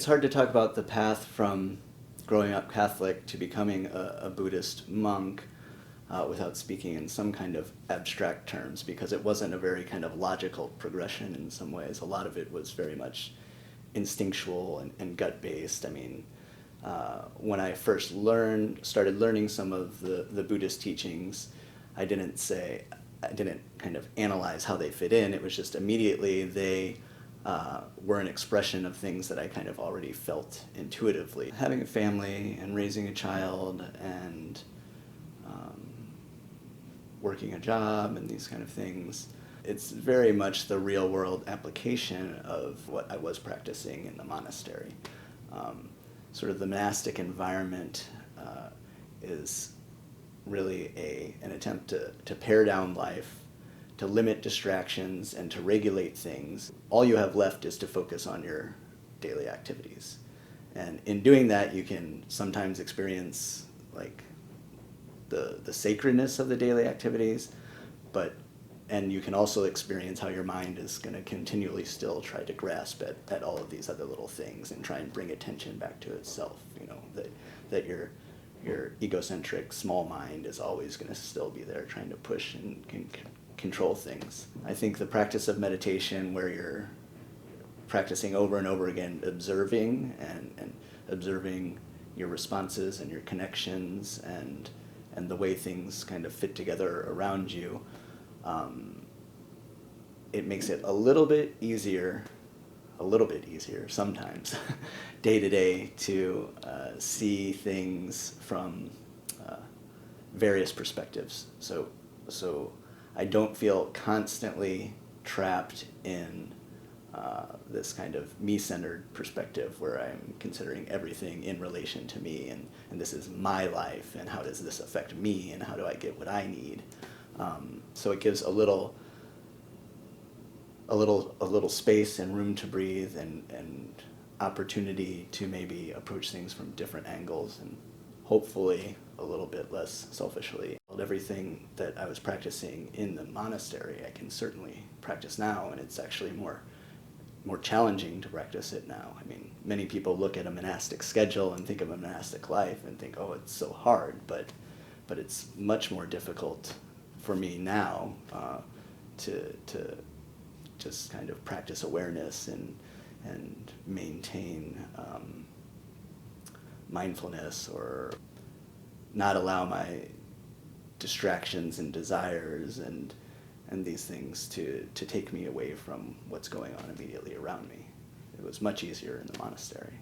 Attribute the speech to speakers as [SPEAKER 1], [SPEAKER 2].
[SPEAKER 1] It's hard to talk about the path from growing up Catholic to becoming a Buddhist monk without speaking in some kind of abstract terms, because it wasn't a very kind of logical progression in some ways. A lot of it was very much instinctual and gut-based. I mean, when I first started learning some of the Buddhist teachings, I didn't kind of analyze how they fit in. It was just immediately they were an expression of things that I kind of already felt intuitively. Having a family and raising a child and working a job and these kind of things, it's very much the real world application of what I was practicing in the monastery. Sort of the monastic environment is really an attempt to pare down life, to limit distractions, and to regulate things. All you have left is to focus on your daily activities. And in doing that, you can sometimes experience like the sacredness of the daily activities, and you can also experience how your mind is going to continually still try to grasp at all of these other little things and try and bring attention back to itself. You know, that your egocentric small mind is always going to still be there trying to push and control things. I think the practice of meditation, where you're practicing over and over again, observing and observing your responses and your connections and the way things kind of fit together around you, it makes it a little bit easier sometimes, day to day, to see things from various perspectives. So I don't feel constantly trapped in this kind of me-centered perspective where I'm considering everything in relation to me, and this is my life, and how does this affect me, and how do I get what I need. So it gives a little space and room to breathe and opportunity to maybe approach things from different angles, and hopefully a little bit less selfishly. Everything that I was practicing in the monastery, I can certainly practice now, and it's actually more challenging to practice it now. I mean, many people look at a monastic schedule and think of a monastic life and think, oh, it's so hard, but it's much more difficult for me now to just kind of practice awareness and maintain mindfulness, or not allow my distractions and desires and these things to take me away from what's going on immediately around me. It was much easier in the monastery.